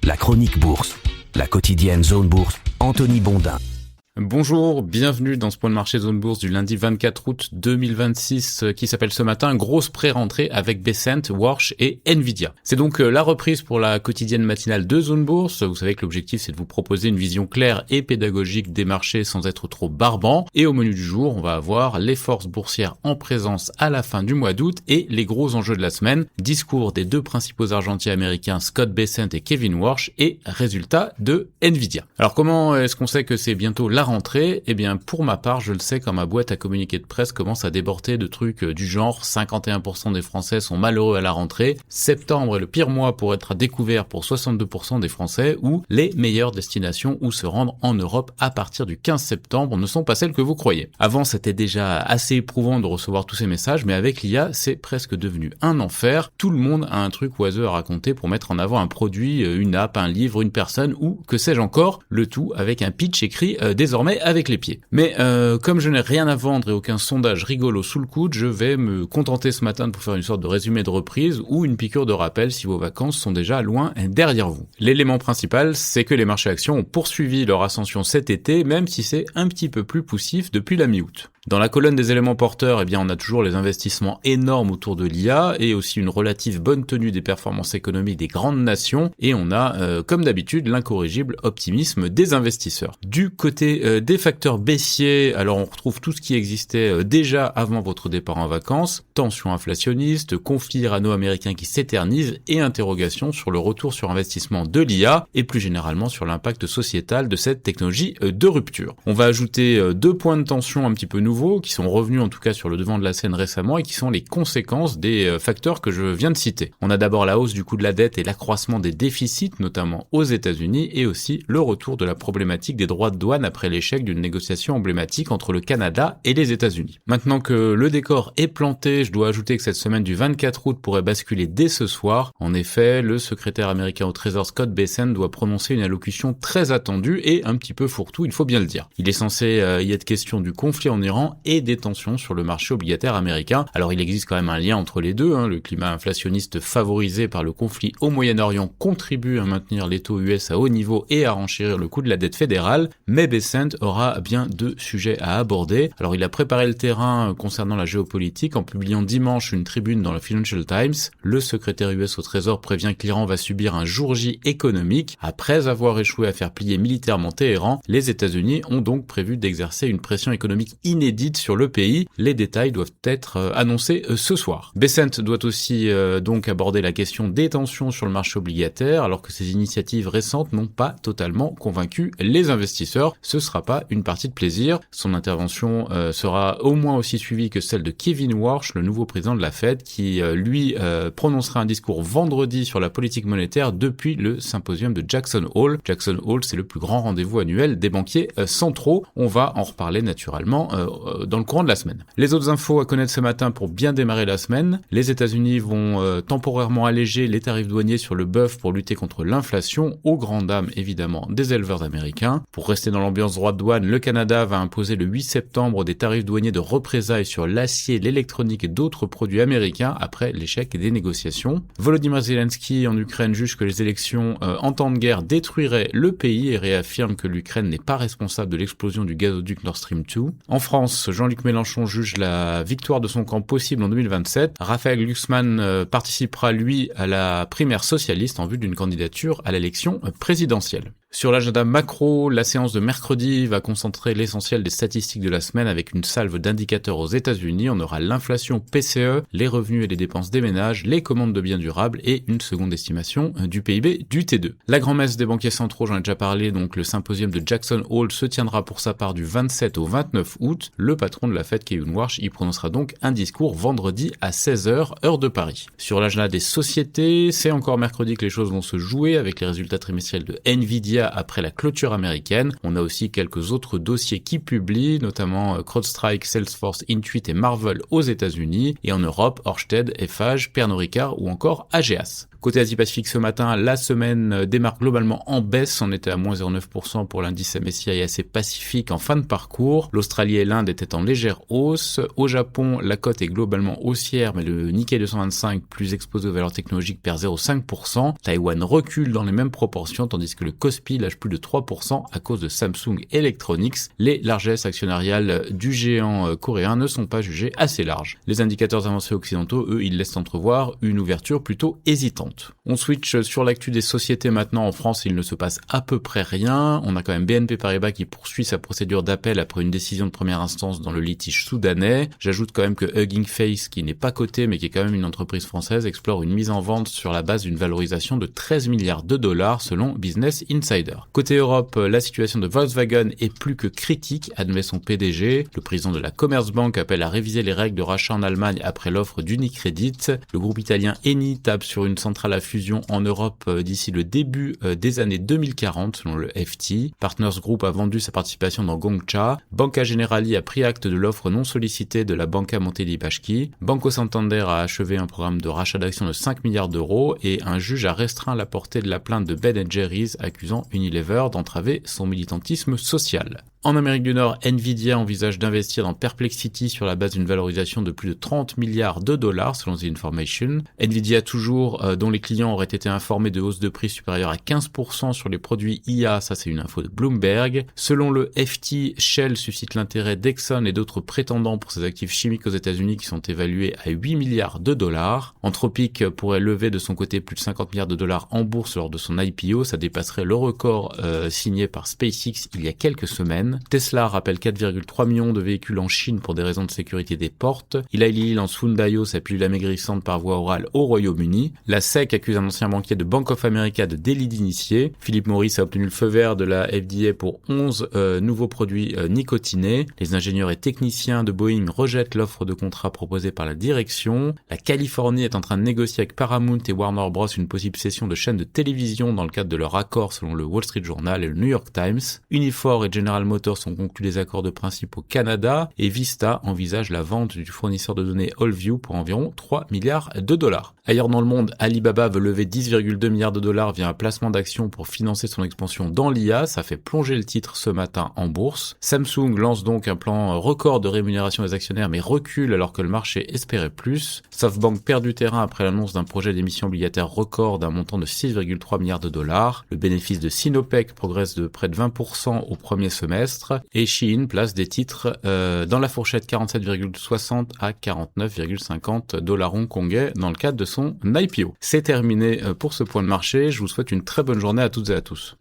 La chronique bourse, la quotidienne Zone Bourse, Anthony Bondin. Bonjour, bienvenue dans ce point de marché Zone Bourse du lundi 24 août 2026 qui s'appelle ce matin grosse pré-rentrée avec Bessent, Warsh et Nvidia. C'est donc la reprise pour la quotidienne matinale de Zone Bourse. Vous savez que l'objectif c'est de vous proposer une vision claire et pédagogique des marchés sans être trop barbant. Et au menu du jour, on va avoir les forces boursières en présence à la fin du mois d'août et les gros enjeux de la semaine. Discours des deux principaux argentiers américains Scott Bessent et Kevin Warsh et résultats de Nvidia. Alors comment est-ce qu'on sait que c'est bientôt la rentrée? Eh bien, pour ma part, je le sais quand ma boîte à communiqué de presse commence à déborder de trucs du genre 51% des Français sont malheureux à la rentrée, septembre est le pire mois pour être à découvert pour 62% des Français, ou les meilleures destinations où se rendre en Europe à partir du 15 septembre ne sont pas celles que vous croyez. Avant, c'était déjà assez éprouvant de recevoir tous ces messages, mais avec l'IA, c'est presque devenu un enfer. Tout le monde a un truc oiseux à raconter pour mettre en avant un produit, une app, un livre, une personne, ou que sais-je encore, le tout avec un pitch écrit désormais avec les pieds. Mais comme je n'ai rien à vendre et aucun sondage rigolo sous le coude, je vais me contenter ce matin de vous faire une sorte de résumé de reprise ou une piqûre de rappel si vos vacances sont déjà loin derrière vous. L'élément principal, c'est que les marchés actions ont poursuivi leur ascension cet été, même si c'est un petit peu plus poussif depuis la mi-août. Dans la colonne des éléments porteurs, eh bien, on a toujours les investissements énormes autour de l'IA et aussi une relative bonne tenue des performances économiques des grandes nations, et on a, comme d'habitude, l'incorrigible optimisme des investisseurs. Du côté des facteurs baissiers, alors on retrouve tout ce qui existait déjà avant votre départ en vacances, tensions inflationnistes, conflits irano-américains qui s'éternisent et interrogations sur le retour sur investissement de l'IA et plus généralement sur l'impact sociétal de cette technologie de rupture. On va ajouter deux points de tension un petit peu nouveaux qui sont revenus en tout cas sur le devant de la scène récemment et qui sont les conséquences des facteurs que je viens de citer. On a d'abord la hausse du coût de la dette et l'accroissement des déficits, notamment aux États-Unis, et aussi le retour de la problématique des droits de douane après l'échec d'une négociation emblématique entre le Canada et les États-Unis. Maintenant que le décor est planté, je dois ajouter que cette semaine du 24 août pourrait basculer dès ce soir. En effet, le secrétaire américain au Trésor Scott Bessent doit prononcer une allocution très attendue et un petit peu fourre-tout, il faut bien le dire. Il est censé y être question du conflit en Iran et des tensions sur le marché obligataire américain. Alors il existe quand même un lien entre les deux, le climat inflationniste favorisé par le conflit au Moyen-Orient contribue à maintenir les taux US à haut niveau et à renchérir le coût de la dette fédérale, mais Bessent aura bien deux sujets à aborder. Alors il a préparé le terrain concernant la géopolitique en publiant dimanche une tribune dans le Financial Times. Le secrétaire US au Trésor prévient que l'Iran va subir un jour J économique. Après avoir échoué à faire plier militairement Téhéran, les États-Unis ont donc prévu d'exercer une pression économique inédite sur le pays. Les détails doivent être annoncés ce soir. Bessent doit aussi donc aborder la question des tensions sur le marché obligataire, alors que ces initiatives récentes n'ont pas totalement convaincu les investisseurs. Ce sera pas une partie de plaisir. Son intervention sera au moins aussi suivie que celle de Kevin Warsh, le nouveau président de la Fed, qui lui prononcera un discours vendredi sur la politique monétaire depuis le symposium de Jackson Hole. Jackson Hole, c'est le plus grand rendez-vous annuel des banquiers centraux. On va en reparler naturellement dans le courant de la semaine. Les autres infos à connaître ce matin pour bien démarrer la semaine. Les États-Unis vont temporairement alléger les tarifs douaniers sur le bœuf pour lutter contre l'inflation, aux grandes dames évidemment des éleveurs américains. Pour rester dans l'ambiance droit de douane, le Canada va imposer le 8 septembre des tarifs douaniers de représailles sur l'acier, l'électronique et d'autres produits américains après l'échec des négociations. Volodymyr Zelensky en Ukraine juge que les élections en temps de guerre détruiraient le pays et réaffirme que l'Ukraine n'est pas responsable de l'explosion du gazoduc Nord Stream 2. En France, Jean-Luc Mélenchon juge la victoire de son camp possible en 2027. Raphaël Glucksmann participera, lui, à la primaire socialiste en vue d'une candidature à l'élection présidentielle. Sur l'agenda macro, la séance de mercredi va concentrer l'essentiel des statistiques de la semaine avec une salve d'indicateurs aux États-Unis. On aura l'inflation PCE, les revenus et les dépenses des ménages, les commandes de biens durables et une seconde estimation du PIB du T2. La grand-messe des banquiers centraux, j'en ai déjà parlé, donc le symposium de Jackson Hole se tiendra pour sa part du 27 au 29 août. Le patron de la Fed, Kevin Warsh, y prononcera donc un discours vendredi à 16h, heure de Paris. Sur l'agenda des sociétés, c'est encore mercredi que les choses vont se jouer avec les résultats trimestriels de Nvidia après la clôture américaine. On a aussi quelques autres dossiers qui publient, notamment CrowdStrike, Salesforce, Intuit et Marvell aux États-Unis, et en Europe, Ørsted, Eiffage, Pernod Ricard ou encore AGEAS. Côté Asie-Pacifique ce matin, la semaine démarre globalement en baisse. On était à moins 0,9% pour l'indice MSCI Asia Pacifique en fin de parcours. L'Australie et l'Inde étaient en légère hausse. Au Japon, la cote est globalement haussière, mais le Nikkei 225, plus exposé aux valeurs technologiques, perd 0,5%. Taïwan recule dans les mêmes proportions, tandis que le Kospi lâche plus de 3% à cause de Samsung Electronics. Les largesses actionnariales du géant coréen ne sont pas jugées assez larges. Les indicateurs avancés occidentaux, eux, ils laissent entrevoir une ouverture plutôt hésitante. On switch sur l'actu des sociétés maintenant. En France, il ne se passe à peu près rien. On a quand même BNP Paribas qui poursuit sa procédure d'appel après une décision de première instance dans le litige soudanais. J'ajoute quand même que Hugging Face, qui n'est pas coté mais qui est quand même une entreprise française, explore une mise en vente sur la base d'une valorisation de 13 milliards de dollars selon Business Insider. Côté Europe, la situation de Volkswagen est plus que critique, admet son PDG. Le président de la Commerzbank appelle à réviser les règles de rachat en Allemagne après l'offre d'Unicredit. Le groupe italien Eni table sur une centrale à fusion en Europe d'ici le début des années 2040 selon le FT. Partners Group a vendu sa participation dans Gongcha. Banca Generali a pris acte de l'offre non sollicitée de la Banca Monte dei Paschi. Banco Santander a achevé un programme de rachat d'actions de 5 milliards d'euros et un juge a restreint la portée de la plainte de Ben & Jerry's accusant Unilever d'entraver son militantisme social. En Amérique du Nord, Nvidia envisage d'investir dans Perplexity sur la base d'une valorisation de plus de 30 milliards de dollars selon The Information. Nvidia toujours, dont les clients auraient été informés de hausses de prix supérieures à 15% sur les produits IA, ça c'est une info de Bloomberg. Selon le FT, Shell suscite l'intérêt d'Exxon et d'autres prétendants pour ses actifs chimiques aux États-Unis qui sont évalués à 8 milliards de dollars. Anthropic pourrait lever de son côté plus de 50 milliards de dollars en bourse lors de son IPO, ça dépasserait le record signé par SpaceX il y a quelques semaines. Tesla rappelle 4,3 millions de véhicules en Chine pour des raisons de sécurité des portes. Eli Lilly lance Foundayo, sa pilule amaigrissante par voie orale au Royaume-Uni. La SEC accuse un ancien banquier de Bank of America de délit d'initié. Philip Morris a obtenu le feu vert de la FDA pour 11 nouveaux produits nicotinés. Les ingénieurs et techniciens de Boeing rejettent l'offre de contrat proposée par la direction. La Californie est en train de négocier avec Paramount et Warner Bros. Une possible cession de chaînes de télévision dans le cadre de leur accord selon le Wall Street Journal et le New York Times. Unifor et General Motors ont conclu des accords de principe au Canada et Vista envisage la vente du fournisseur de données Allview pour environ 3 milliards de dollars. Ailleurs dans le monde, Alibaba veut lever 10,2 milliards de dollars via un placement d'actions pour financer son expansion dans l'IA. Ça fait plonger le titre ce matin en bourse. Samsung lance donc un plan record de rémunération des actionnaires mais recule alors que le marché espérait plus. SoftBank perd du terrain après l'annonce d'un projet d'émission obligataire record d'un montant de 6,3 milliards de dollars. Le bénéfice de Sinopec progresse de près de 20% au premier semestre. Et Shein place des titres dans la fourchette 47,60 à 49,50 dollars hongkongais dans le cadre de son IPO. C'est terminé pour ce point de marché. Je vous souhaite une très bonne journée à toutes et à tous.